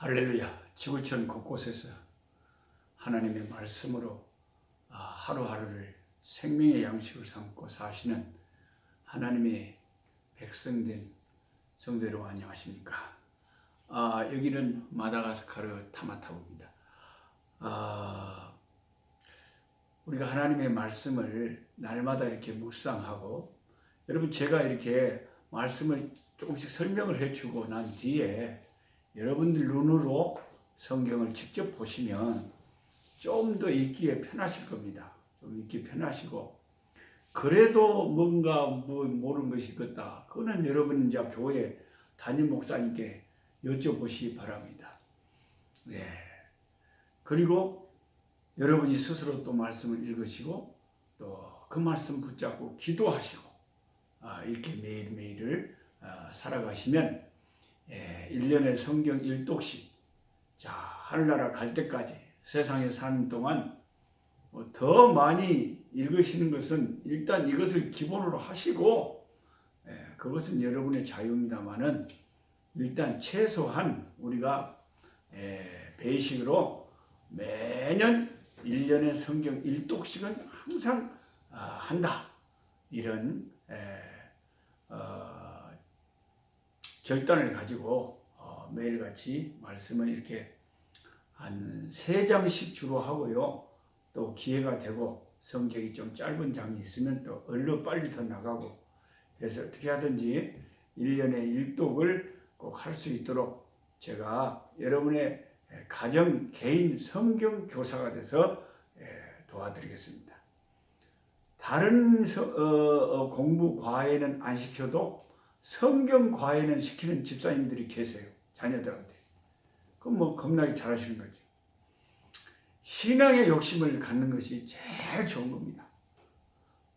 할렐루야. 지구촌 곳곳에서 하나님의 말씀으로 하루하루를 생명의 양식을 삼고 사시는 하나님의 백성된 성도 여러분 안녕하십니까? 여기는 마다가스카르 타마타우입니다. 우리가 하나님의 말씀을 날마다 이렇게 묵상하고, 여러분 제가 이렇게 말씀을 조금씩 설명을 해주고 난 뒤에 여러분들 눈으로 성경을 직접 보시면 좀 더 읽기에 편하실 겁니다. 좀 읽기 편하시고, 그래도 뭔가 모르는 것이 있겠다, 그거는 여러분 이제 교회 담임 목사님께 여쭤보시기 바랍니다. 네. 그리고 여러분이 스스로 또 말씀을 읽으시고 또 그 말씀 붙잡고 기도하시고 이렇게 매일매일을 살아가시면 1년에 성경 1독씩 하늘나라 갈 때까지 세상에 사는 동안 더 많이 읽으시는 것은 일단 이것을 기본으로 하시고, 그것은 여러분의 자유입니다만은 일단 최소한 우리가 베이식으로 매년 1년에 성경 1독씩은 항상 한다, 이런 결단을 가지고 매일같이 말씀을 이렇게 한 3장씩 주로 하고요. 또 기회가 되고 성경이 좀 짧은 장이 있으면 또 얼른 빨리 더 나가고, 그래서 어떻게 하든지 1년에 1독을 꼭 할 수 있도록 제가 여러분의 가정 개인 성경 교사가 돼서 도와드리겠습니다. 다른 공부 과외는 안 시켜도 성경 과외는 시키는 집사님들이 계세요, 자녀들한테. 그럼 뭐 겁나게 잘하시는 거죠. 신앙의 욕심을 갖는 것이 제일 좋은 겁니다.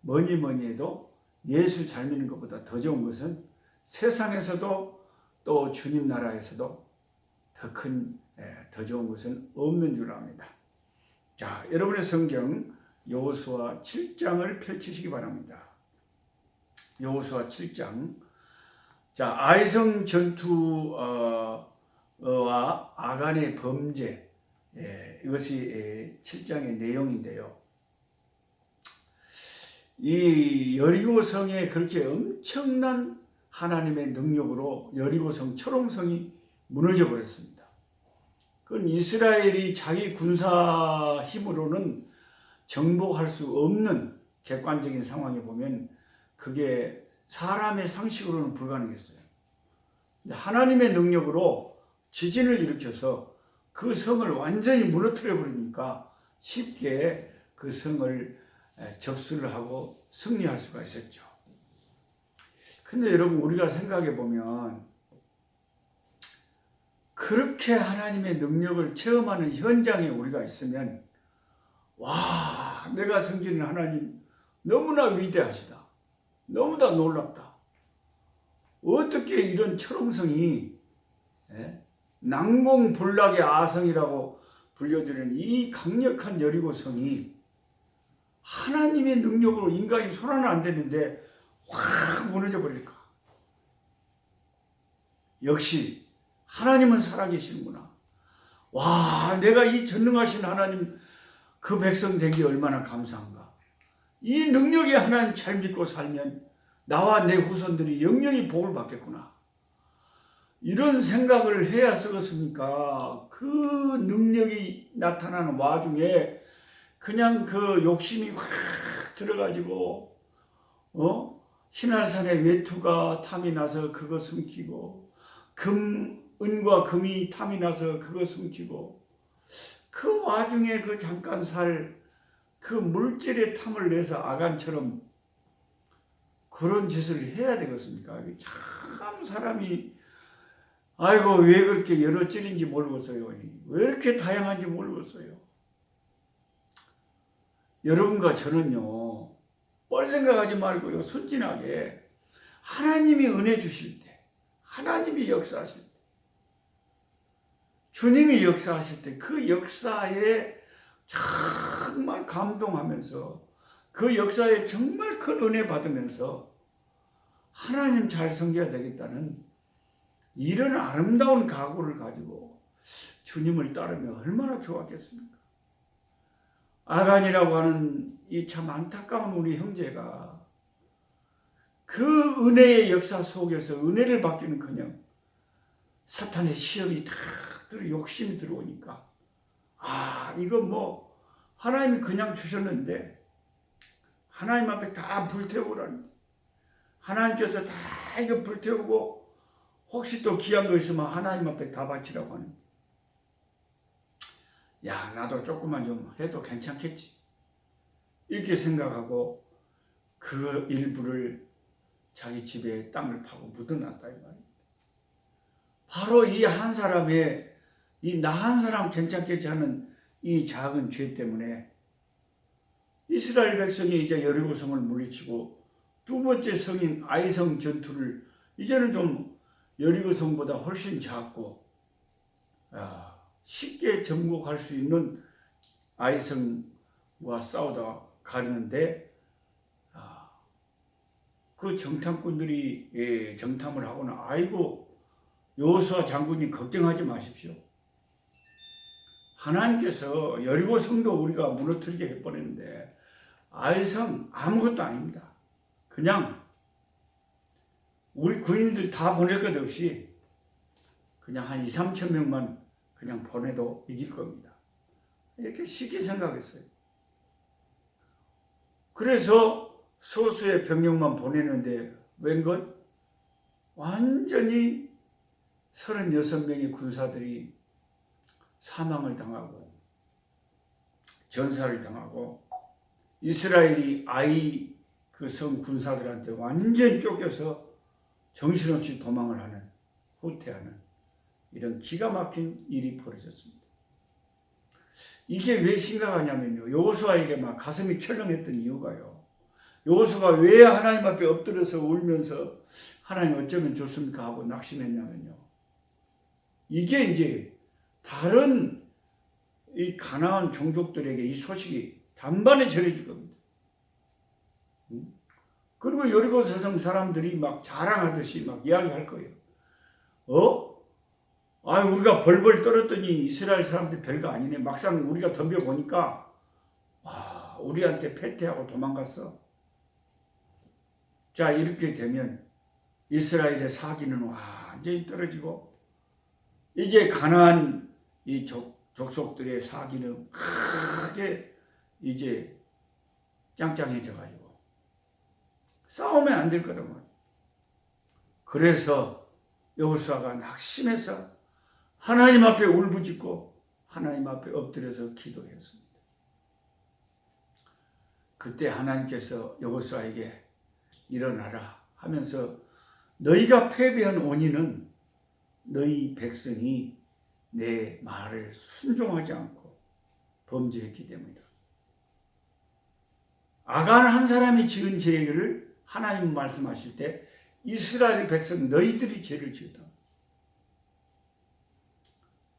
뭐니 해도 예수 잘 믿는 것보다 더 좋은 것은 세상에서도 또 주님 나라에서도 더 좋은 것은 없는 줄 압니다. 자, 여러분의 성경 여호수아 7장을 펼치시기 바랍니다. 여호수아 7장. 자, 아이성 전투와 아간의 범죄, 이것이 7장의 내용인데요. 이 여리고성에 그렇게 엄청난 하나님의 능력으로 여리고성 초롱성이 무너져 버렸습니다. 그건 이스라엘이 자기 군사 힘으로는 정복할 수 없는 객관적인 상황에 보면 그게 사람의 상식으로는 불가능했어요. 하나님의 능력으로 지진을 일으켜서 그 성을 완전히 무너뜨려 버리니까 쉽게 그 성을 접수를 하고 승리할 수가 있었죠. 근데 여러분, 우리가 생각해 보면 그렇게 하나님의 능력을 체험하는 현장에 우리가 있으면, 와, 내가 섬기는 하나님 너무나 위대하시다, 너무나 놀랍다, 어떻게 이런 초롱성이 난공불락의 아성이라고 불려드리는 이 강력한 여리고성이 하나님의 능력으로 인간이 손 하나 안 대는데 확 무너져 버릴까? 역시 하나님은 살아계시는구나. 와, 내가 이 전능하신 하나님 그 백성 된 게 얼마나 감사한가. 이 능력의 하나님 잘 믿고 살면 나와 내 후손들이 영영이 복을 받겠구나, 이런 생각을 해야 쓰겠습니까? 그 능력이 나타나는 와중에 그냥 그 욕심이 확 들어가지고 신할산의 외투가 탐이 나서 그거 숨기고, 은과 금이 탐이 나서 그거 숨기고, 그 와중에 그 잠깐 살 그 물질의 탐을 내서 아간처럼 그런 짓을 해야 되겠습니까? 참 사람이, 아이고, 왜 그렇게 여러 찔인지 모르겠어요. 왜 이렇게 다양한지 모르겠어요. 여러분과 저는요, 뻘 생각하지 말고요, 순진하게 하나님이 은혜 주실 때, 하나님이 역사하실 때, 주님이 역사하실 때 그 역사에 정말 감동하면서 그 역사에 정말 큰 은혜 받으면서 하나님 잘 섬겨야 되겠다는 이런 아름다운 각오를 가지고 주님을 따르면 얼마나 좋았겠습니까? 아간이라고 하는 이 참 안타까운 우리 형제가 그 은혜의 역사 속에서 은혜를 받기는커녕 사탄의 시험이 다 욕심이 들어오니까 이거 뭐 하나님이 그냥 주셨는데 하나님 앞에 다 불태우라는데 하나님께서 다 이거 불태우고 혹시 또 귀한 거 있으면 하나님 앞에 다 바치라고 하는데 야 나도 조금만 좀 해도 괜찮겠지 이렇게 생각하고 그 일부를 자기 집에 땅을 파고 묻어놨다 이 말이에요. 바로 이 한 사람의 이 나 한 사람 괜찮겠지 하는 이 작은 죄 때문에 이스라엘 백성이 이제 여리고성을 물리치고 두 번째 성인 아이성 전투를 이제는 좀 여리고성보다 훨씬 작고 쉽게 정복할 수 있는 아이성과 싸우다 가는데 그 정탐꾼들이 정탐을 하고는 아이고 여호수아 장군님 걱정하지 마십시오. 하나님께서 여리고 성도 우리가 무너뜨리게 해버리는데 아이성 아무것도 아닙니다. 그냥 우리 군인들 다 보낼 것 없이 그냥 한 2, 3천 명만 그냥 보내도 이길 겁니다. 이렇게 쉽게 생각했어요. 그래서 소수의 병력만 보내는데 웬걸 완전히 36명의 군사들이 사망을 당하고 전사를 당하고 이스라엘이 아이 그 성 군사들한테 완전 쫓겨서 정신없이 도망을 하는 후퇴하는 이런 기가 막힌 일이 벌어졌습니다. 이게 왜 심각하냐면요. 여호수아에게 막 가슴이 철렁했던 이유가요. 여호수아가 왜 하나님 앞에 엎드려서 울면서 하나님 어쩌면 좋습니까 하고 낙심했냐면요. 이게 이제 다른 이 가나안 종족들에게 이 소식이 단번에 전해질 겁니다. 그리고 여리고 서성 사람들이 막 자랑하듯이 막 이야기할 거예요. 우리가 벌벌 떨었더니 이스라엘 사람들 별거 아니네. 막상 우리가 덤벼보니까 우리한테 패퇴하고 도망갔어. 자, 이렇게 되면 이스라엘의 사기는 완전히 떨어지고 이제 가나안 이 족속들의 사기는 크게 이제 짱짱해져 가지고 싸우면 안 될 거다 말이야. 그래서 여호수아가 낙심해서 하나님 앞에 울부짖고 하나님 앞에 엎드려서 기도했습니다. 그때 하나님께서 여호수아에게 일어나라 하면서 너희가 패배한 원인은 너희 백성이 내 말을 순종하지 않고 범죄했기 때문이다. 아간 한 사람이 지은 죄를 하나님 말씀하실 때 이스라엘 백성 너희들이 죄를 지었다.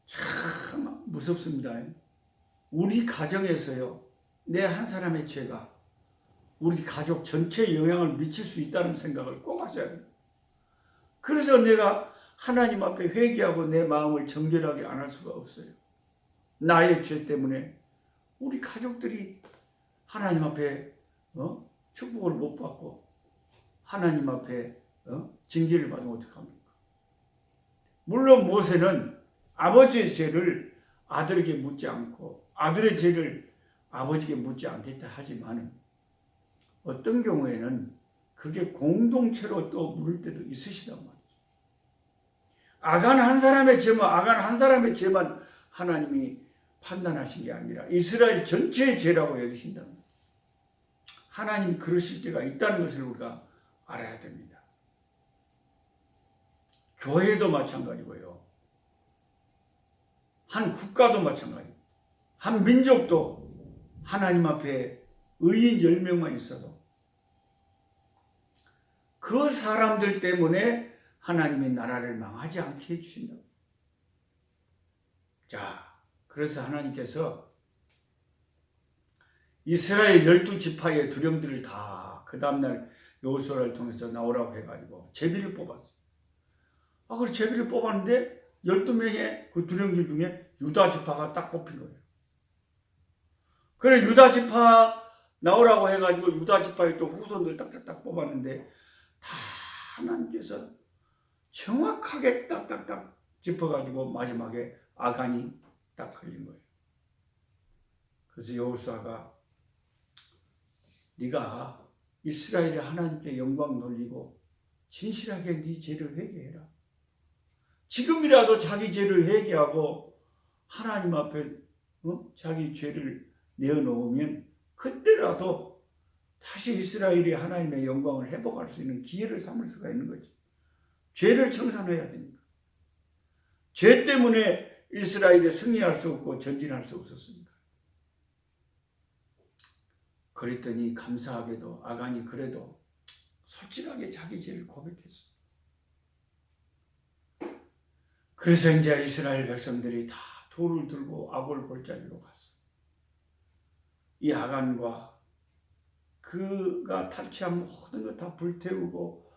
참 무섭습니다. 우리 가정에서요. 내 한 사람의 죄가 우리 가족 전체에 영향을 미칠 수 있다는 생각을 꼭 하셔야 됩니다. 그래서 내가 하나님 앞에 회개하고 내 마음을 정결하게 안 할 수가 없어요. 나의 죄 때문에 우리 가족들이 하나님 앞에 축복을 못 받고 하나님 앞에 징계를 받으면 어떡합니까? 물론 모세는 아버지의 죄를 아들에게 묻지 않고 아들의 죄를 아버지에게 묻지 않겠다 하지만 어떤 경우에는 그게 공동체로 또 물을 때도 있으시단 말이죠. 아간 한 사람의 죄만 하나님이 판단하신 게 아니라 이스라엘 전체의 죄라고 여기신다. 하나님이 그러실 때가 있다는 것을 우리가 알아야 됩니다. 교회도 마찬가지고요. 한 국가도 마찬가지고 한 민족도 하나님 앞에 의인 10명만 있어도 그 사람들 때문에 하나님이 나라를 망하지 않게 해주신다. 자, 그래서 하나님께서 이스라엘 12지파의 두령들을 다 그 다음날 여호수아를 통해서 나오라고 해가지고 제비를 뽑았어요. 그래서 제비를 뽑았는데 12명의 그 두령들 중에 유다 지파가 딱 뽑힌 거예요. 그래 유다 지파 나오라고 해가지고 유다 지파의 또 후손들 딱딱딱 뽑았는데 다 하나님께서 정확하게 딱딱딱 짚어가지고 마지막에 아간이 딱 걸린 거예요. 그래서 여호수아가 네가 이스라엘의 하나님께 영광 돌리고 진실하게 네 죄를 회개해라. 지금이라도 자기 죄를 회개하고 하나님 앞에 자기 죄를 내어놓으면 그때라도 다시 이스라엘이 하나님의 영광을 회복할 수 있는 기회를 삼을 수가 있는 거지. 죄를 청산해야 되니까. 죄 때문에 이스라엘이 승리할 수 없고 전진할 수 없었습니다. 그랬더니 감사하게도 아간이 그래도 솔직하게 자기 죄를 고백했어요. 그래서 이제 이스라엘 백성들이 다 돌을 들고 아골 골짜기로 갔어요. 이 아간과 그가 탈취한 모든 것 다 불태우고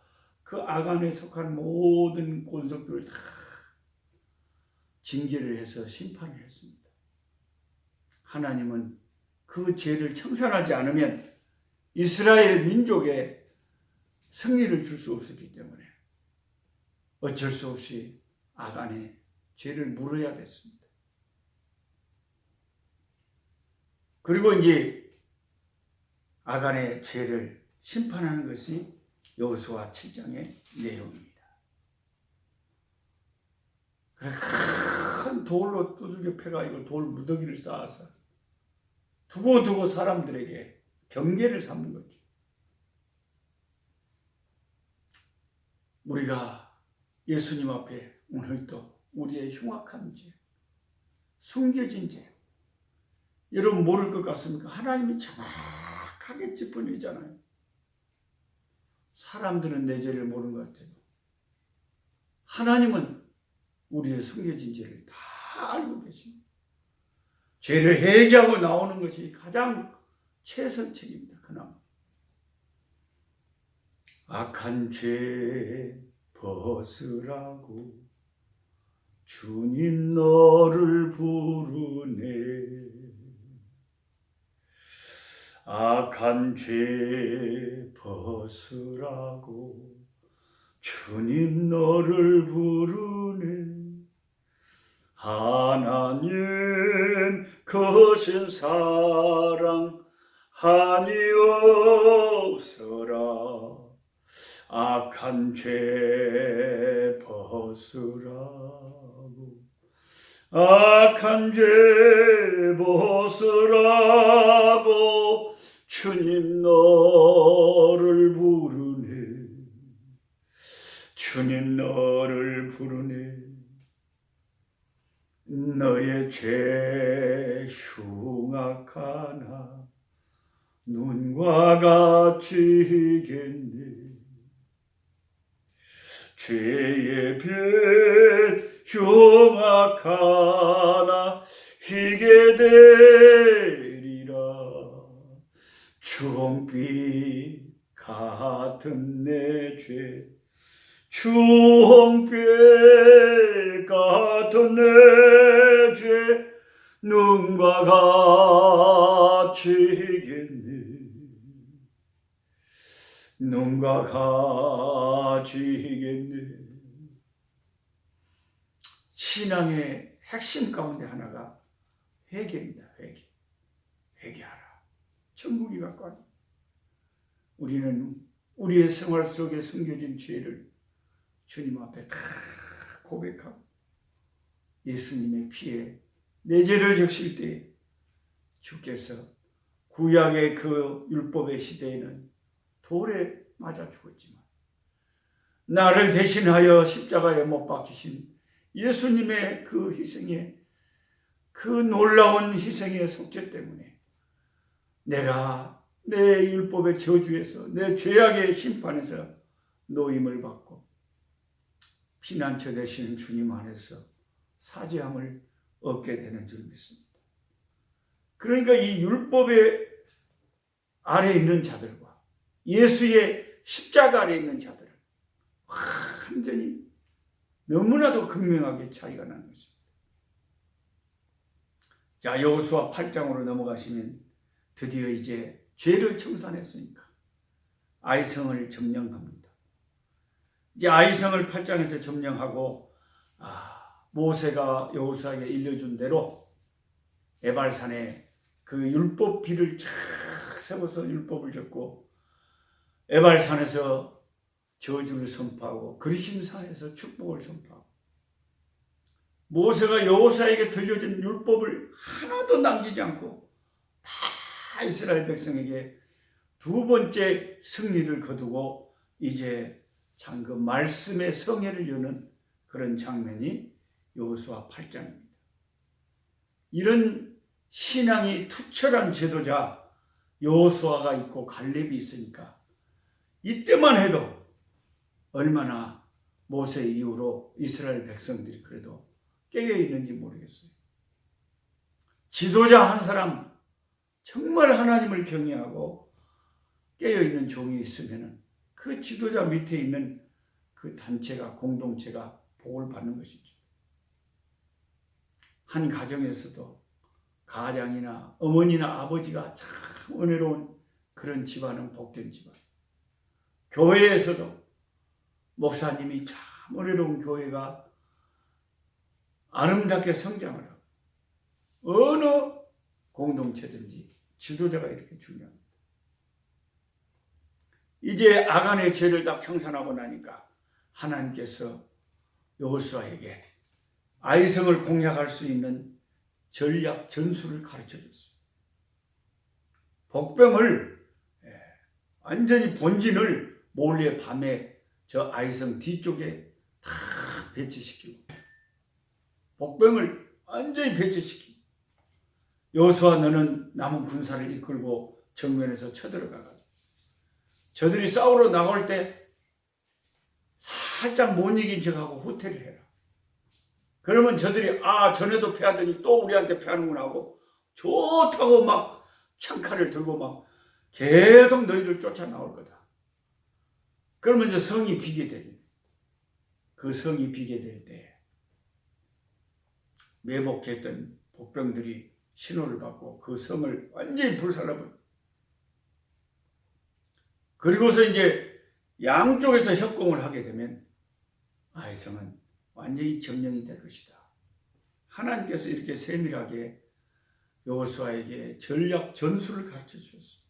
그 아간에 속한 모든 권속들을 다 징계를 해서 심판을 했습니다. 하나님은 그 죄를 청산하지 않으면 이스라엘 민족에 승리를 줄 수 없었기 때문에 어쩔 수 없이 아간의 죄를 물어야 됐습니다. 그리고 이제 아간의 죄를 심판하는 것이 여호수아 7장의 내용입니다. 그래 큰 돌로 두들겨 패가지고 돌 무더기를 쌓아서 두고두고 사람들에게 경계를 삼는 거죠. 우리가 예수님 앞에 오늘도 우리의 흉악한 죄, 숨겨진 죄, 여러분 모를 것 같습니까? 하나님이 정확하게 짚어내잖아요. 사람들은 내 죄를 모르는 것 같아요. 하나님은 우리의 숨겨진 죄를 다 알고 계십니다. 죄를 회개하고 나오는 것이 가장 최선책입니다. 그나마 악한 죄 벗으라고 주님 너를 부르네. 악한 죄 벗으라고 주님 너를 부르네. 하나님 거신 사랑 아니옵소라. 악한 죄 벗으라고 악한 죄 벗으라고 주님 너를 부르네. 주님 너를 부르네. 너의 죄 흉악하나 눈과 같이 겠네. 죄의 빛 흉악하나 희게 되리라. 주홍빛 같은 내 죄 주홍빛 같은 내 죄 눈과 같이 희겠네. 눈과 같이 희겠네. 신앙의 핵심 가운데 하나가 회개입니다. 회개하라. 천국이 가까워. 우리는 우리의 생활 속에 숨겨진 죄를 주님 앞에 다 고백하고 예수님의 피에 내 죄를 적실 때 주께서 구약의 그 율법의 시대에는 돌에 맞아 죽었지만 나를 대신하여 십자가에 못 박히신 예수님의 그 희생의 그 놀라운 희생의 속죄 때문에 내가 내 율법의 저주에서 내 죄악의 심판에서 노임을 받고 피난처 되시는 주님 안에서 사죄함을 얻게 되는 줄 믿습니다. 그러니까 이 율법의 아래에 있는 자들과 예수의 십자가 아래에 있는 자들은 완전히 너무나도 극명하게 차이가 나는 것입니다. 자, 여호수아 8장으로 넘어가시면 드디어 이제 죄를 청산했으니까 아이성을 점령합니다. 이제 아이성을 8장에서 점령하고 모세가 여호수아에게 일러준 대로 에발산에 그 율법비를 쫙 세워서 율법을 적고 에발산에서 저주를 선포하고 그리심산에서 축복을 선포하고 모세가 여호수아에게 들려준 율법을 하나도 남기지 않고 다 이스라엘 백성에게 두 번째 승리를 거두고 이제 참 그 말씀의 성회를 여는 그런 장면이 여호수아 8장입니다. 이런 신앙이 투철한 지도자 여호수아가 있고 갈렙이 있으니까 이때만 해도 얼마나 모세 이후로 이스라엘 백성들이 그래도 깨어 있는지 모르겠어요. 지도자 한 사람 정말 하나님을 경외하고 깨어 있는 종이 있으면 그 지도자 밑에 있는 그 단체가 공동체가 복을 받는 것이죠. 한 가정에서도 가장이나 어머니나 아버지가 참 은혜로운 그런 집안은 복된 집안. 교회에서도 목사님이 참 은혜로운 교회가 아름답게 성장을 하고 어느 공동체든지 지도자가 이렇게 중요합니다. 이제 아간의 죄를 다 청산하고 나니까 하나님께서 여호수아에게 아이성을 공략할 수 있는 전략 전술을 가르쳐 줬어요. 복병을 완전히 본진을 몰래 밤에 저 아이성 뒤쪽에 다 배치시키고 복병을 완전히 배치시키고 여호수아 너는 남은 군사를 이끌고 정면에서 쳐들어가가지고 저들이 싸우러 나갈 때 살짝 못 이긴 척하고 후퇴를 해라. 그러면 저들이 전에도 패하더니 또 우리한테 패하는구나 하고 좋다고 막 창칼을 들고 막 계속 너희를 쫓아 나올 거다. 그러면 이제 성이 비게 되는 그 성이 비게 될 때 매복했던 복병들이 신호를 받고 그 성을 완전히 불살라버려. 그리고서 이제 양쪽에서 협공을 하게 되면 아이성은 완전히 점령이 될 것이다. 하나님께서 이렇게 세밀하게 여호수아에게 전략 전술을 가르쳐 주셨어요.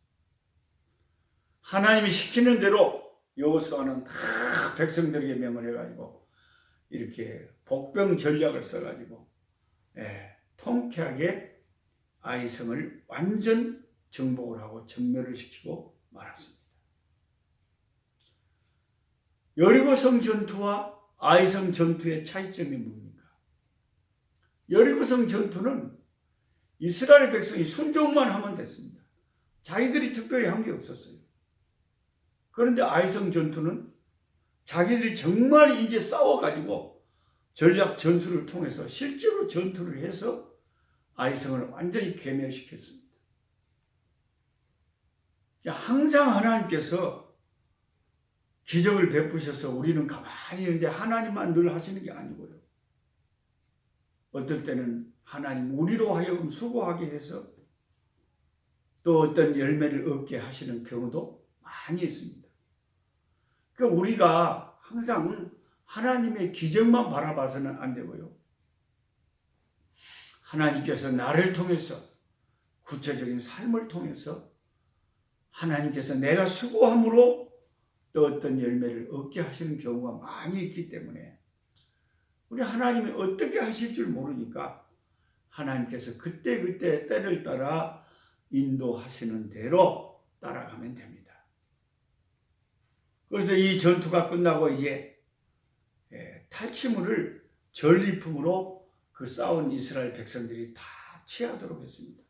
하나님이 시키는 대로 여호수아는 다 백성들에게 명을 해가지고 이렇게 복병 전략을 써가지고 통쾌하게 아이성을 완전 정복을 하고 전멸을 시키고 말았습니다. 여리고성 전투와 아이성 전투의 차이점이 뭡니까? 여리고성 전투는 이스라엘 백성이 순종만 하면 됐습니다. 자기들이 특별히 한 게 없었어요. 그런데 아이성 전투는 자기들이 정말 이제 싸워가지고 전략 전술을 통해서 실제로 전투를 해서 아이성을 완전히 괴멸시켰습니다. 항상 하나님께서 기적을 베푸셔서 우리는 가만히 있는데 하나님만 늘 하시는 게 아니고요. 어떨 때는 하나님 우리로 하여금 수고하게 해서 또 어떤 열매를 얻게 하시는 경우도 많이 있습니다. 그러니까 우리가 항상 하나님의 기적만 바라봐서는 안 되고요. 하나님께서 나를 통해서 구체적인 삶을 통해서 하나님께서 내가 수고함으로 또 어떤 열매를 얻게 하시는 경우가 많이 있기 때문에 우리 하나님이 어떻게 하실 줄 모르니까 하나님께서 그때그때 때를 따라 인도하시는 대로 따라가면 됩니다. 그래서 이 전투가 끝나고 이제 탈취물을 전리품으로 그 싸운 이스라엘 백성들이 다 취하도록 했습니다.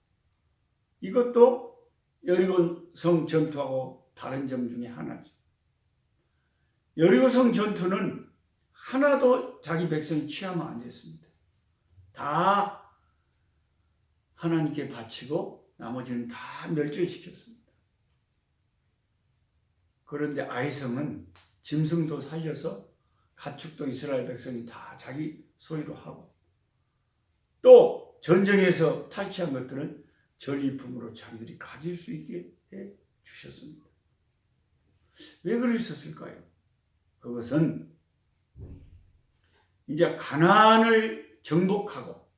이것도 여리고성 전투하고 다른 점 중에 하나죠. 여리고성 전투는 하나도 자기 백성이 취하면 안 됐습니다. 다 하나님께 바치고 나머지는 다 멸절시켰습니다. 그런데 아이성은 짐승도 살려서 가축도 이스라엘 백성이 다 자기 소유로 하고 또 전쟁에서 탈취한 것들은 전리품으로 자기들이 가질 수 있게 해 주셨습니다. 왜 그러셨을까요? 그것은 이제 가나안을 정복하고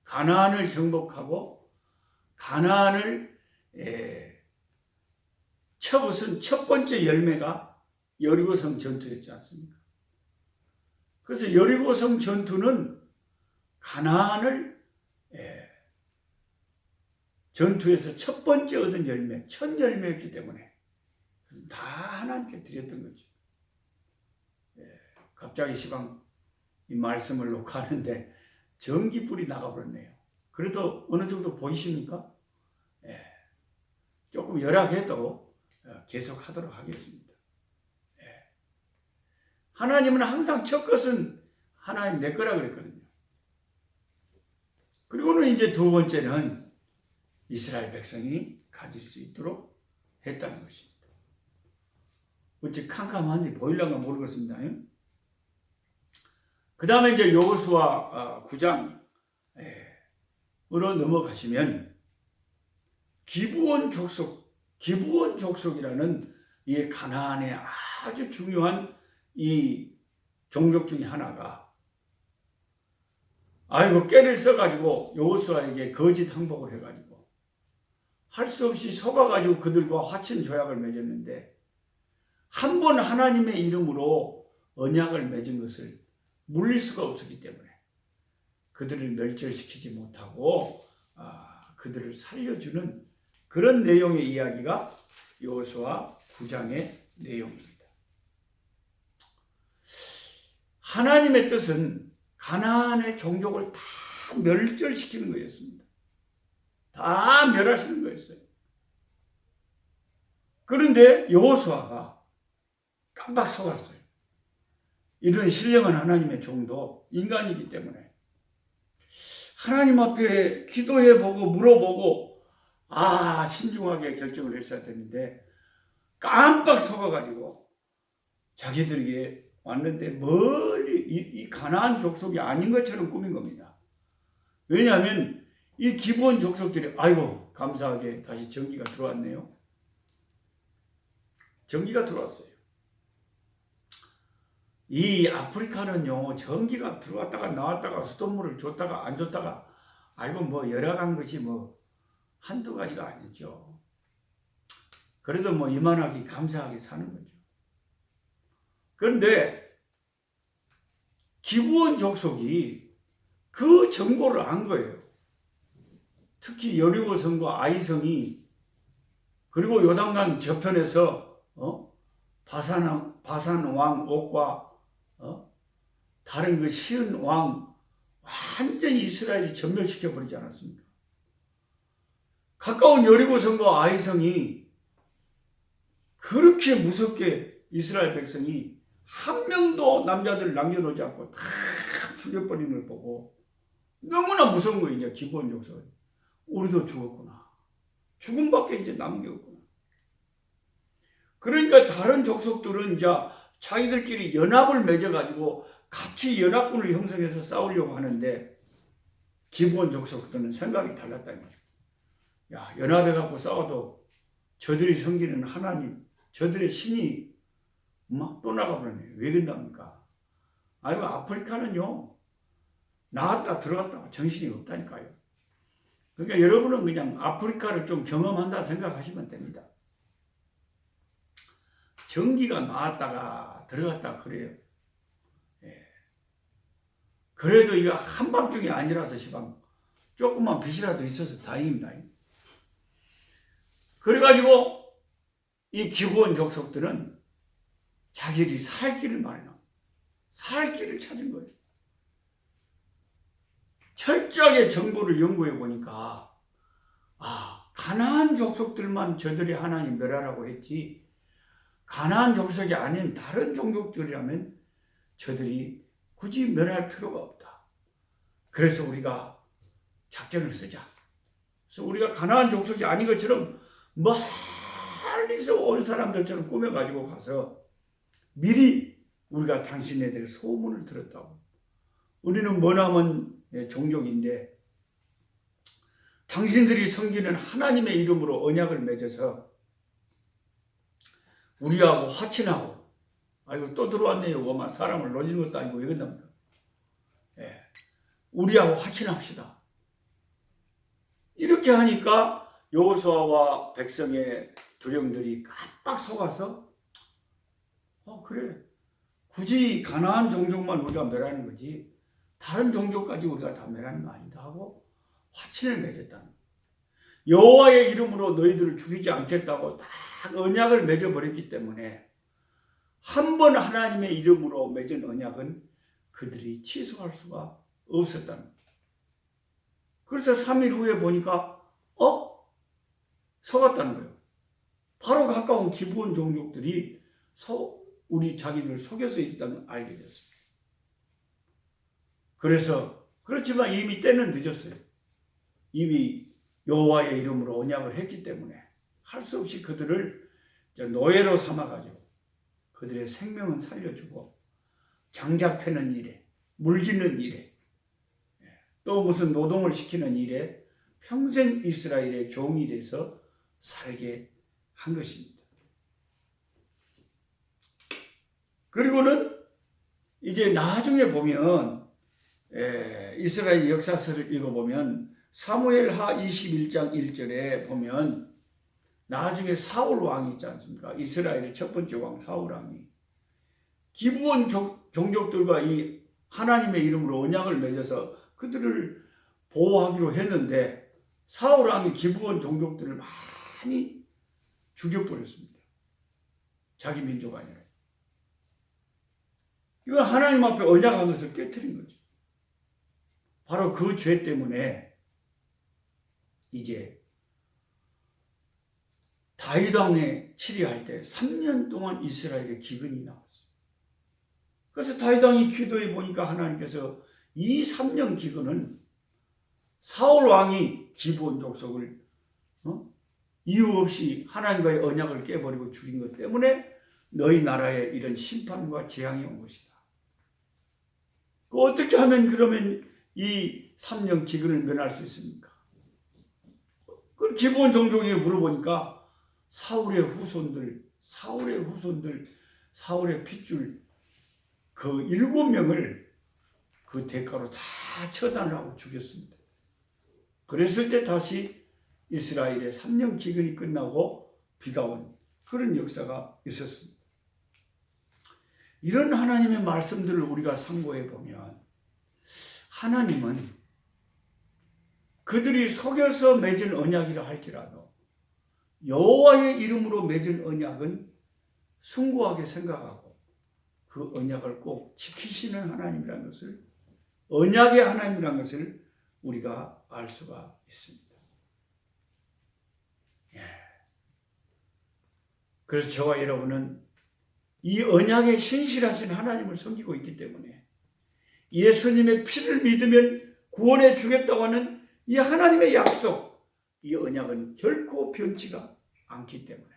가나안을 우선 첫 번째 열매가 여리고성 전투였지 않습니까? 그래서 여리고성 전투는 가나안을 전투에서 첫 번째 얻은 열매, 첫 열매였기 때문에 다 하나님께 드렸던 거죠. 갑자기 시방 이 말씀을 녹화하는데 전기불이 나가버렸네요. 그래도 어느 정도 보이십니까? 조금 열악해도 계속 하도록 하겠습니다. 하나님은 항상 첫 것은 하나님 내 거라 그랬거든요. 그리고는 이제 두 번째는 이스라엘 백성이 가질 수 있도록 했다는 것입니다. 어찌 캄캄한지 보일런가 모르겠습니다. 그 다음에 이제 여호수아 9장으로 넘어가시면 기브온 족속이라는 이 가나안의 아주 중요한 이 종족 중에 하나가 깨를 써가지고 여호수아에게 거짓 항복을 해가지고 할 수 없이 속아가지고 그들과 화친 조약을 맺었는데 한 번 하나님의 이름으로 언약을 맺은 것을 물릴 수가 없었기 때문에 그들을 멸절시키지 못하고 그들을 살려주는 그런 내용의 이야기가 여호수아 9장의 내용입니다. 하나님의 뜻은 가나안의 종족을 다 멸절시키는 거였습니다. 다 멸하시는 거였어요. 그런데 여호수아가 깜빡 속았어요. 이런 신령한 하나님의 종도 인간이기 때문에 하나님 앞에 기도해보고 물어보고 신중하게 결정을 했어야 되는데 깜빡 속아가지고 자기들에게 왔는데 멀리 이 가나안 족속이 아닌 것처럼 꾸민 겁니다. 왜냐하면 이 기브온 족속들이 감사하게 다시 전기가 들어왔네요. 전기가 들어왔어요. 이 아프리카는요, 전기가 들어왔다가 나왔다가 수돗물을 줬다가 안 줬다가 열악한 것이 한두 가지가 아니죠. 그래도 이만하게 감사하게 사는 거죠. 그런데 기브온 족속이 그 정보를 안 거예요. 특히 여리고성과 아이성이 그리고 요단강 저편에서 바산 왕 옥과 다른 그 시은 왕 완전히 이스라엘이 전멸시켜 버리지 않았습니까? 가까운 여리고성과 아이성이 그렇게 무섭게 이스라엘 백성이 한 명도 남자들 남겨놓지 않고 다 죽여버리는 걸 보고 너무나 무서운 거예요. 이제 기브온 족속. 우리도 죽었구나. 죽음밖에 이제 남은 게 없구나. 그러니까 다른 족속들은 이제 자기들끼리 연합을 맺어가지고 같이 연합군을 형성해서 싸우려고 하는데 기브온 족속들은 생각이 달랐다는 거죠. 연합해갖고 싸워도 저들이 섬기는 하나님, 저들의 신이 또 나가버렸네요. 왜 그런답니까? 아프리카는요, 나왔다 들어갔다 정신이 없다니까요. 그러니까 여러분은 그냥 아프리카를 좀 경험한다 생각하시면 됩니다. 전기가 나왔다가 들어갔다 그래요. 그래도 이거 한밤중이 아니라서 시방 조금만 빛이라도 있어서 다행입니다. 그래가지고 이 기브온 족속들은 자기들이 살 길을 살 길을 찾은 거예요. 철저하게 정보를 연구해 보니까 가나안 족속들만 저들이 하나님 멸하라고 했지 가나안 족속이 아닌 다른 종족들이라면 저들이 굳이 멸할 필요가 없다. 그래서 우리가 작전을 쓰자. 그래서 우리가 가나안 족속이 아닌 것처럼 멀리서 온 사람들처럼 꾸며가지고 가서 미리 우리가 당신네들 소문을 들었다고. 우리는 머나먼 종족인데 당신들이 섬기는 하나님의 이름으로 언약을 맺어서 우리하고 화친하고, 아이고 또 들어왔네요. 뭐만 사람을 놀리는 것도 아니고 왜 그런답니까? 우리하고 화친합시다. 이렇게 하니까 여호수아와 백성의 두령들이 깜빡 속아서 그래, 굳이 가나안 종족만 우리가 멸하는 거지 다른 종족까지 우리가 다 멸하는 거 아니다 하고 화친을 맺었다는 거예요. 여호와의 이름으로 너희들을 죽이지 않겠다고 딱 언약을 맺어버렸기 때문에 한 번 하나님의 이름으로 맺은 언약은 그들이 취소할 수가 없었다는 거예요. 그래서 3일 후에 보니까 속았다는 거예요. 바로 가까운 기브온 종족들이 우리 자기들 속여서 있다는 걸 알게 됐습니다. 그래서 그렇지만 이미 때는 늦었어요. 이미 여호와의 이름으로 언약을 했기 때문에 할 수 없이 그들을 노예로 삼아가지고 그들의 생명은 살려주고 장작 패는 일에, 물기는 일에, 또 무슨 노동을 시키는 일에 평생 이스라엘의 종이 돼서 살게 한 것입니다. 그리고는 이제 나중에 보면 이스라엘 역사서를 읽어보면 사무엘하 21장 1절에 보면 나중에 사울 왕이 있지 않습니까? 이스라엘의 첫 번째 왕 사울 왕이 기브온 종족들과 이 하나님의 이름으로 언약을 맺어서 그들을 보호하기로 했는데 사울 왕이 기브온 종족들을 많이 죽여버렸습니다. 자기 민족 아니라. 이건 하나님 앞에 언약한 것을 깨트린 거죠. 바로 그 죄 때문에 이제 다윗 왕에 치리할 때 3년 동안 이스라엘에 기근이 나왔어요. 그래서 다윗 왕이 기도해 보니까 하나님께서 이 3년 기근은 사울 왕이 기브온 족속을 이유 없이 하나님과의 언약을 깨버리고 죽인 것 때문에 너희 나라에 이런 심판과 재앙이 온 것이다. 어떻게 하면 그러면 이 3년 기근을 면할 수 있습니까? 그 기브온 종족에게 물어보니까 사울의 후손들, 사울의 핏줄 그 7명을 그 대가로 다 처단을 하고 죽였습니다. 그랬을 때 다시 이스라엘의 3년 기근이 끝나고 비가 온 그런 역사가 있었습니다. 이런 하나님의 말씀들을 우리가 상고해 보면 하나님은 그들이 속여서 맺은 언약이라 할지라도 여호와의 이름으로 맺은 언약은 숭고하게 생각하고 그 언약을 꼭 지키시는 하나님이라는 것을, 언약의 하나님이라는 것을 우리가 알 수가 있습니다. 그래서 저와 여러분은 이 언약에 신실하신 하나님을 섬기고 있기 때문에 예수님의 피를 믿으면 구원해 주겠다고 하는 이 하나님의 약속, 이 언약은 결코 변치가 않기 때문에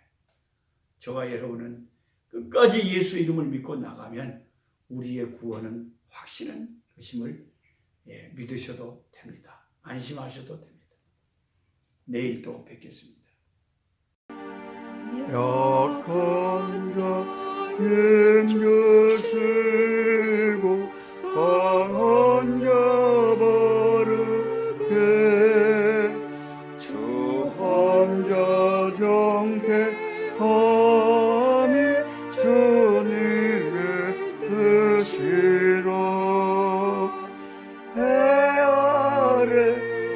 저와 여러분은 끝까지 예수 이름을 믿고 나가면 우리의 구원은 확실한 것임을 믿으셔도 됩니다. 안심하셔도 됩니다. 내일 또 뵙겠습니다. 약한 자 힘주시고 강한 자 바르게 주한 자 정케함이 주님의 뜻이라. 해 아래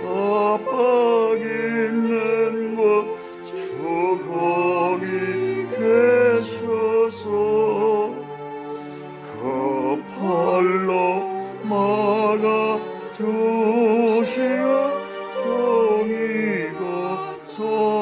압박 있는 곳 주 거기 계셔서 그 팔로 막아 주시어 종이가 서